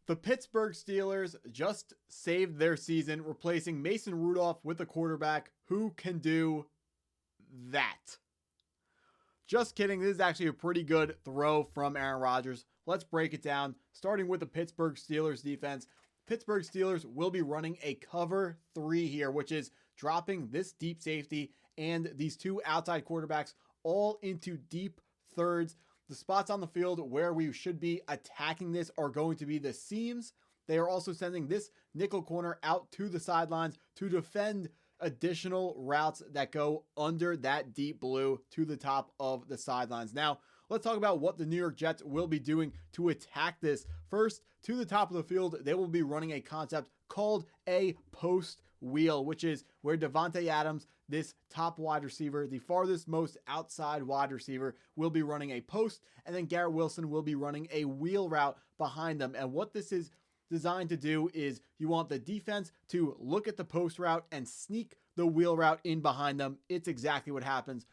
The Pittsburgh Steelers just saved their season, replacing Mason Rudolph with a quarterback who can do that. Just kidding. This is actually a pretty good throw from Aaron Rodgers. Let's break it down, starting with the Pittsburgh Steelers defense. Pittsburgh Steelers will be running a cover 3 here, which is dropping this deep safety and these two outside quarterbacks all into deep thirds. The spots on the field where we should be attacking this are going to be the seams. They are also sending this nickel corner out to the sidelines to defend additional routes that go under that deep blue to the top of the sidelines. Now, let's talk about what the New York Jets will be doing to attack this. First, to the top of the field, they will be running a concept called a post wheel, which is where Davante Adams, this top wide receiver, the farthest most outside wide receiver, will be running a post, and then Garrett Wilson will be running a wheel route behind them. And what this is designed to do is you want the defense to look at the post route and sneak the wheel route in behind them. It's exactly what happens.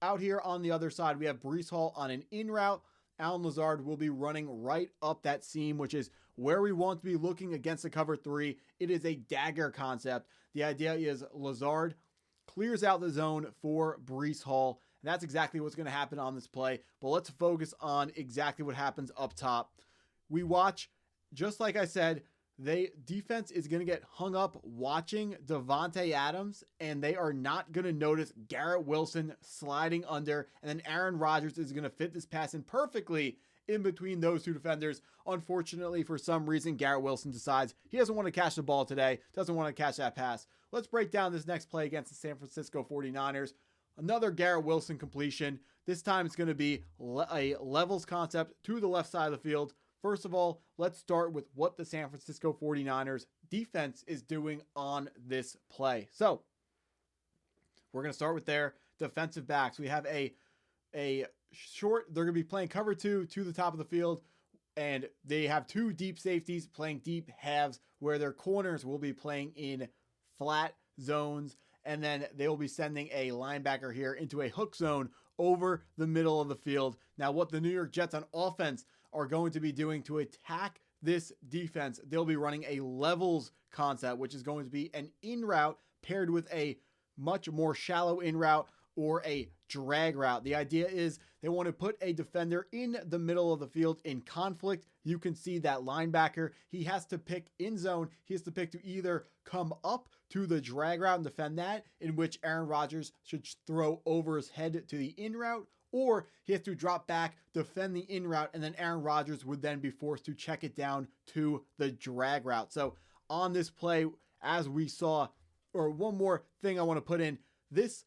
Out here on the other side, we have Breece Hall on an in route. Allen Lazard will be running right up that seam, which is where we want to be looking against the cover 3. It is a dagger concept. The idea is Lazard clears out the zone for Breece Hall. And that's exactly what's going to happen on this play. But let's focus on exactly what happens up top. We watch, just like I said, defense is going to get hung up watching Davante Adams, and they are not going to notice Garrett Wilson sliding under, and then Aaron Rodgers is going to fit this pass in perfectly in between those two defenders. Unfortunately, for some reason, Garrett Wilson decides he doesn't want to catch the ball today, doesn't want to catch that pass. Let's break down this next play against the San Francisco 49ers. Another Garrett Wilson completion. This time it's going to be a levels concept to the left side of the field. First of all, let's start with what the San Francisco 49ers defense is doing on this play. So we're going to start with their defensive backs. We have a short, they're going to be playing cover 2 to the top of the field, and they have two deep safeties playing deep halves where their corners will be playing in flat zones, and then they will be sending a linebacker here into a hook zone over the middle of the field. Now, what the New York Jets on offense are going to be doing to attack this defense, they'll be running a levels concept, which is going to be an in route paired with a much more shallow in route or a drag route. The idea is they want to put a defender in the middle of the field in conflict. You can see that linebacker, he has to pick in zone. He has to pick to either come up to the drag route and defend that, in which Aaron Rodgers should throw over his head to the in route, or he has to drop back, defend the in route, and then Aaron Rodgers would then be forced to check it down to the drag route. So on this play, as we saw, or one more thing I want to put in, this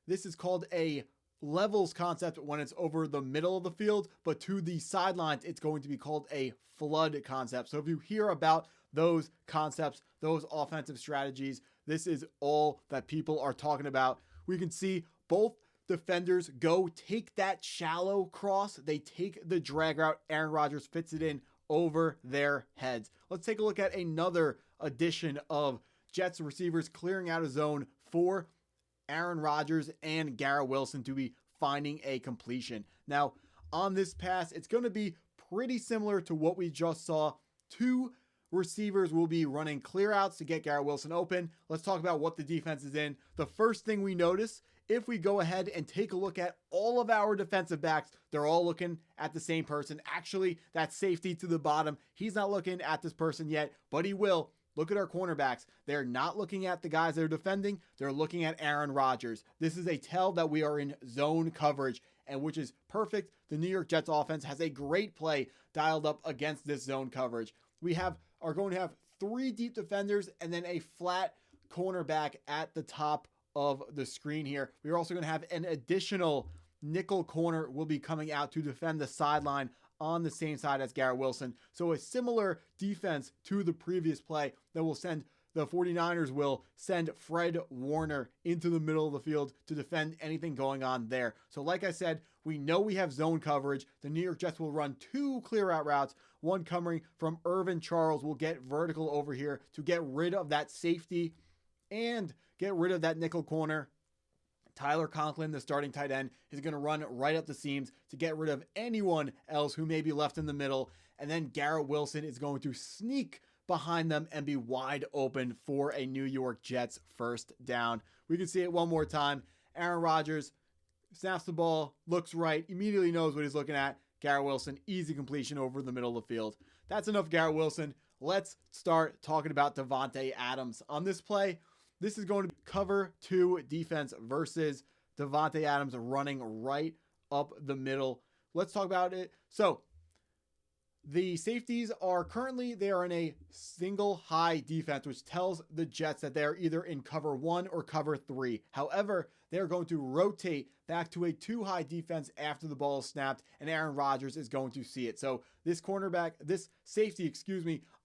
is called a levels concept when it's over the middle of the field, but to the sidelines, it's going to be called a flood concept. So if you hear about those concepts, those offensive strategies, this is all that people are talking about. We can see both defenders go take that shallow cross. They take the drag route. Aaron Rodgers fits it in over their heads. Let's take a look at another edition of Jets receivers clearing out a zone for Aaron Rodgers and Garrett Wilson to be finding a completion. Now, on this pass, it's going to be pretty similar to what we just saw. Two receivers will be running clear outs to get Garrett Wilson open. Let's talk about what the defense is in. The first thing we notice, if we go ahead and take a look at all of our defensive backs, they're all looking at the same person. Actually, that safety to the bottom, he's not looking at this person yet, but he will. Look at our cornerbacks. They're not looking at the guys that are defending. They're looking at Aaron Rodgers. This is a tell that we are in zone coverage, and which is perfect. The New York Jets offense has a great play dialed up against this zone coverage. We are going to have 3 deep defenders and then a flat cornerback at the top of the screen here. We're also going to have an additional nickel corner will be coming out to defend the sideline on the same side as Garrett Wilson. So a similar defense to the previous play that will send the 49ers will send Fred Warner into the middle of the field to defend anything going on there. So like I said, we know we have zone coverage. The New York Jets will run 2 clear out routes. One coming from Irvin Charles will get vertical over here to get rid of that safety and get rid of that nickel corner. Tyler Conklin, the starting tight end, is going to run right up the seams to get rid of anyone else who may be left in the middle. and then Garrett Wilson is going to sneak behind them and be wide open for a New York Jets first down. We can see it one more time. Aaron Rodgers snaps the ball, looks right, immediately knows what he's looking at. Garrett Wilson, easy completion over the middle of the field. That's enough Garrett Wilson. Let's start talking about Davante Adams. On this play, this is going to be cover 2 defense versus Davante Adams running right up the middle. Let's talk about it. So the safeties are currently, they are in a single high defense, which tells the Jets that they're either in cover 1 or cover 3. However, they're going to rotate back to a 2 high defense after the ball is snapped, and Aaron Rodgers is going to see it. So this safety,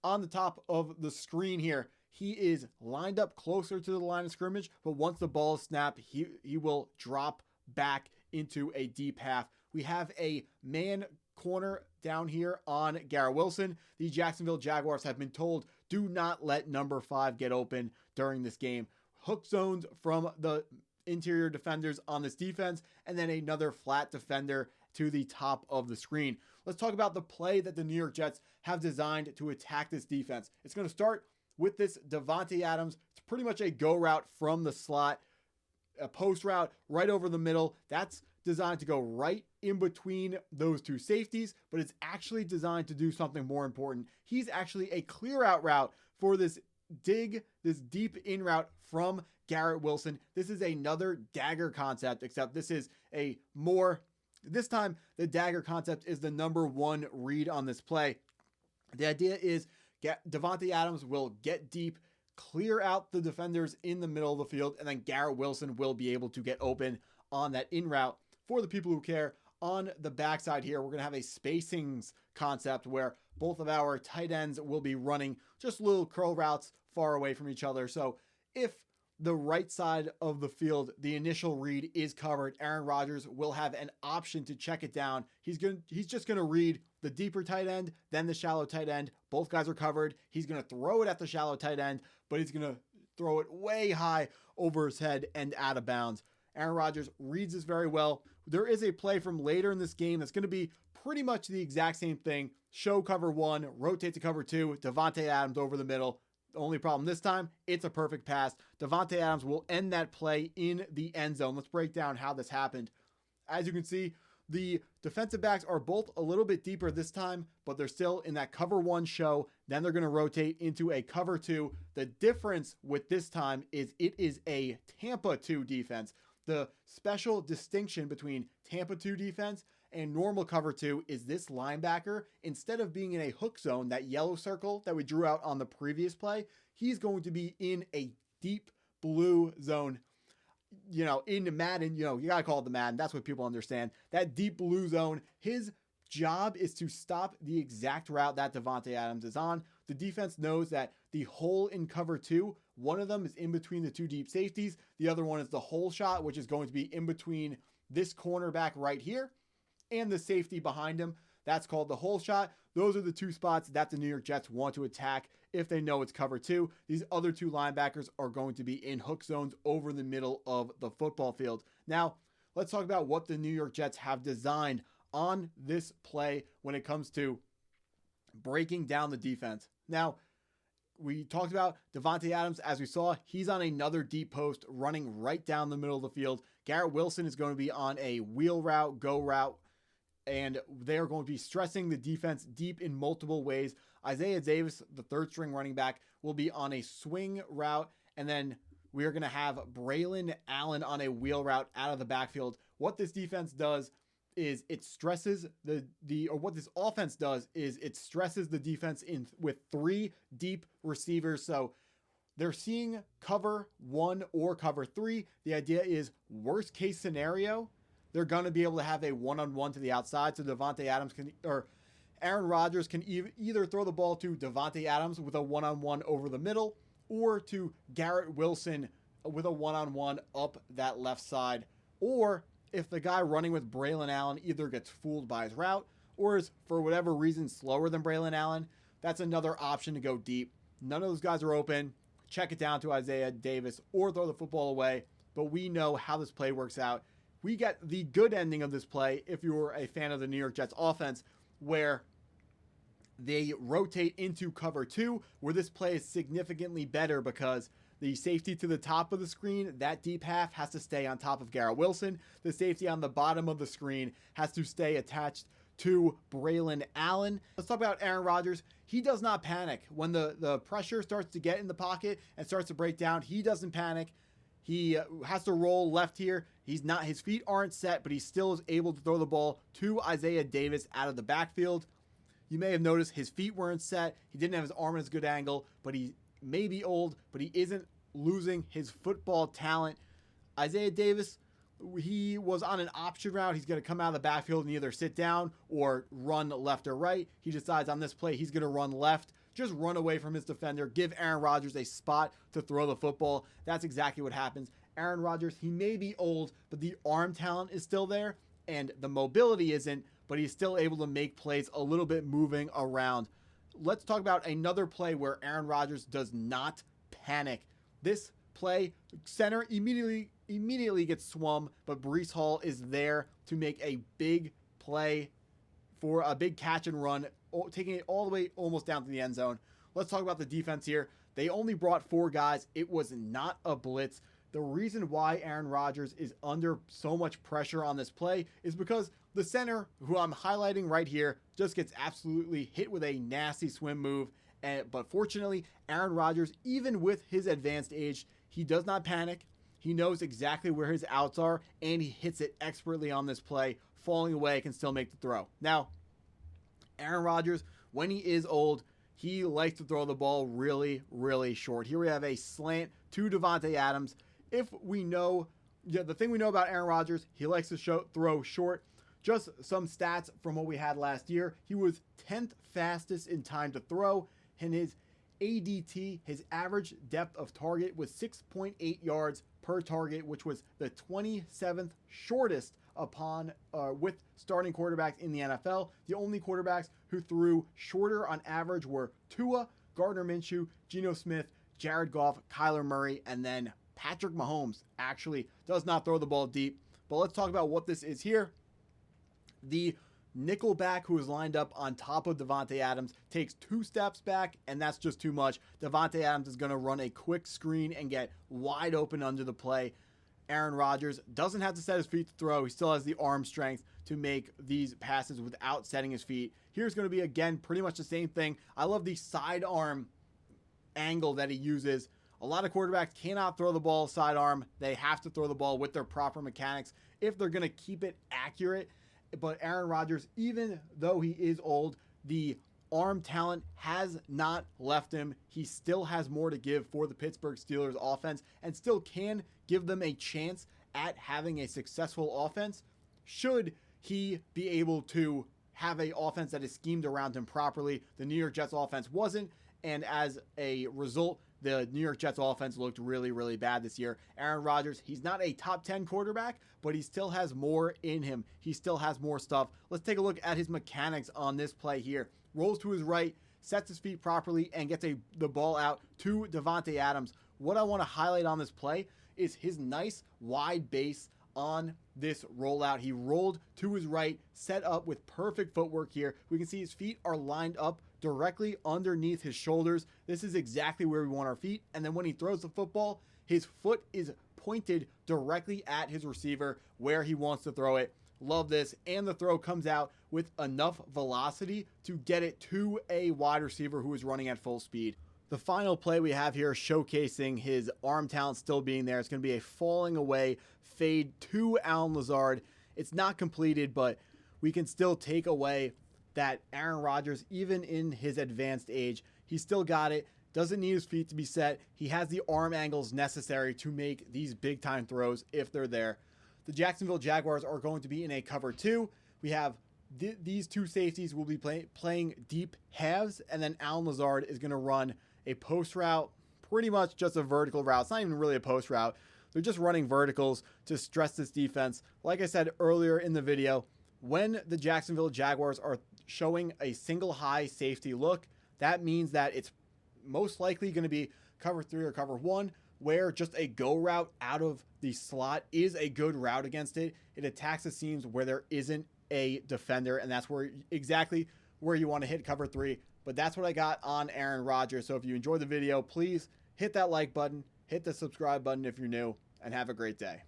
on the top of the screen here, he is lined up closer to the line of scrimmage, but once the ball is snapped, he will drop back into a deep half. We have a man corner down here on Garrett Wilson. The Jacksonville Jaguars have been told, do not let number 5 get open during this game. Hook zones from the interior defenders on this defense, and then another flat defender to the top of the screen. Let's talk about the play that the New York Jets have designed to attack this defense. It's going to start with this Davante Adams. It's pretty much a go route from the slot, a post route right over the middle. That's designed to go right in between those 2 safeties, but it's actually designed to do something more important. He's actually a clear out route for this deep in route from Garrett Wilson. This is another dagger concept, except this time the dagger concept is the number 1 read on this play. The idea is Davante Adams will get deep, clear out the defenders in the middle of the field, and then Garrett Wilson will be able to get open on that in route. For the people who care, on the backside here, we're going to have a spacings concept where both of our tight ends will be running just little curl routes far away from each other. So if the right side of the field, the initial read is covered, Aaron Rodgers will have an option to check it down. He's just going to read the deeper tight end, then the shallow tight end. Both guys are covered. He's going to throw it at the shallow tight end, but he's going to throw it way high over his head and out of bounds. Aaron Rodgers reads this very well. There is a play from later in this game that's going to be pretty much the exact same thing. Show cover 1, rotate to cover 2, Davante Adams over the middle. The only problem this time, it's a perfect pass. Davante Adams will end that play in the end zone. Let's break down how this happened. As you can see, the defensive backs are both a little bit deeper this time, but they're still in that cover 1 show. Then they're going to rotate into a cover 2. The difference with this time is it is a Tampa 2 defense. The special distinction between Tampa 2 defense and normal cover 2 is this linebacker, instead of being in a hook zone, that yellow circle that we drew out on the previous play, he's going to be in a deep blue zone. In Madden, you got to call it the Madden. That's what people understand. That deep blue zone, his job is to stop the exact route that Davante Adams is on. The defense knows that the hole in cover 2, one of them is in between the 2 deep safeties. The other one is the hole shot, which is going to be in between this cornerback right here and the safety behind him. That's called the hole shot. Those are the 2 spots that the New York Jets want to attack if they know it's cover 2. These other 2 linebackers are going to be in hook zones over the middle of the football field. Now, let's talk about what the New York Jets have designed on this play when it comes to breaking down the defense. Now, we talked about Davante Adams. As we saw, he's on another deep post running right down the middle of the field. Garrett Wilson is going to be on a wheel route, go route, and they're going to be stressing the defense deep in multiple ways. Isaiah Davis, the 3rd string running back, will be on a swing route, and then we are going to have Braylon Allen on a wheel route out of the backfield. What this defense does is it stresses what this offense does is it stresses the defense in with 3 deep receivers. So they're seeing cover 1 or cover 3. The idea is, worst case scenario, they're going to be able to have a one-on-one to the outside. So Aaron Rodgers can either throw the ball to Davante Adams with a one-on-one over the middle, or to Garrett Wilson with a one-on-one up that left side. Or if the guy running with Braylon Allen either gets fooled by his route or is, for whatever reason, slower than Braylon Allen, that's another option to go deep. None of those guys are open. Check it down to Isaiah Davis or throw the football away. But we know how this play works out. We get the good ending of this play if you were a fan of the New York Jets offense, where They rotate into cover 2, where this play is significantly better because the safety to the top of the screen, that deep half, has to stay on top of Garrett Wilson. The safety on the bottom of the screen has to stay attached to Braylon Allen. Let's talk about Aaron Rodgers. He does not panic. When the pressure starts to get in the pocket and starts to break down, he doesn't panic. He has to roll left here. His feet aren't set, but he still is able to throw the ball to Isaiah Davis out of the backfield. You may have noticed his feet weren't set. He didn't have his arm in as good angle, but he may be old, but he isn't losing his football talent. Isaiah Davis, he was on an option route. He's going to come out of the backfield and either sit down or run left or right. He decides on this play he's going to run left. Just run away from his defender. Give Aaron Rodgers a spot to throw the football. That's exactly what happens. Aaron Rodgers, he may be old, but the arm talent is still there, and the mobility isn't, but he's still able to make plays a little bit moving around. Let's talk about another play where Aaron Rodgers does not panic. This play, center immediately gets swum, but Breece Hall is there to make a big play for a big catch and run, taking it all the way almost down to the end zone. Let's talk about the defense here. They only brought 4 guys. It was not a blitz. The reason why Aaron Rodgers is under so much pressure on this play is because the center, who I'm highlighting right here, just gets absolutely hit with a nasty swim move. But fortunately, Aaron Rodgers, even with his advanced age, he does not panic. He knows exactly where his outs are, and he hits it expertly on this play. Falling away, can still make the throw. Now, Aaron Rodgers, when he is old, he likes to throw the ball really, really short. Here we have a slant to Davante Adams. If we know, the thing we know about Aaron Rodgers, he likes to throw short. Just some stats from what we had last year. He was 10th fastest in time to throw, and his ADT, his average depth of target, was 6.8 yards per target, which was the 27th shortest upon with starting quarterbacks in the NFL. The only quarterbacks who threw shorter on average were Tua, Gardner Minshew, Geno Smith, Jared Goff, Kyler Murray, and then Patrick Mahomes actually does not throw the ball deep. But let's talk about what this is here. The nickelback who is lined up on top of Davante Adams takes 2 steps back, and that's just too much. Davante Adams is going to run a quick screen and get wide open under the play. Aaron Rodgers doesn't have to set his feet to throw. He still has the arm strength to make these passes without setting his feet. Here's going to be, again, pretty much the same thing. I love the sidearm angle that he uses. A lot of quarterbacks cannot throw the ball sidearm. They have to throw the ball with their proper mechanics if they're going to keep it accurate. But Aaron Rodgers, even though he is old, the arm talent has not left him. He still has more to give for the Pittsburgh Steelers offense and still can give them a chance at having a successful offense should he be able to have an offense that is schemed around him properly. The New York Jets offense wasn't, and as a result, the New York Jets offense looked really, really bad this year. Aaron Rodgers, he's not a top 10 quarterback, but he still has more in him. He still has more stuff. Let's take a look at his mechanics on this play here. Rolls to his right, sets his feet properly, and gets the ball out to Davante Adams. What I want to highlight on this play is his nice wide base on this rollout. He rolled to his right, set up with perfect footwork here. We can see his feet are lined up directly underneath his shoulders. This is exactly where we want our feet. And then when he throws the football, his foot is pointed directly at his receiver where he wants to throw it. Love this. And the throw comes out with enough velocity to get it to a wide receiver who is running at full speed. The final play we have here showcasing his arm talent still being there. It's going to be a falling away fade to Allen Lazard. It's not completed, but we can still take away that Aaron Rodgers, even in his advanced age, he still got it. Doesn't need his feet to be set. He has the arm angles necessary to make these big time throws if they're there. The Jacksonville Jaguars are going to be in a cover 2. We have these 2 safeties will be playing deep halves, and then Allen Lazard is going to run a post route, pretty much just a vertical route. It's not even really a post route. They're just running verticals to stress this defense. Like I said earlier in the video, when the Jacksonville Jaguars are showing a single high safety look, that means that it's most likely going to be cover 3 or cover 1, where just a go route out of the slot is a good route against it. It attacks the seams where there isn't a defender, and that's where exactly where you want to hit cover 3. But that's what I got on Aaron Rodgers. So if you enjoyed the video, please hit that like button, hit the subscribe button if you're new, and have a great day.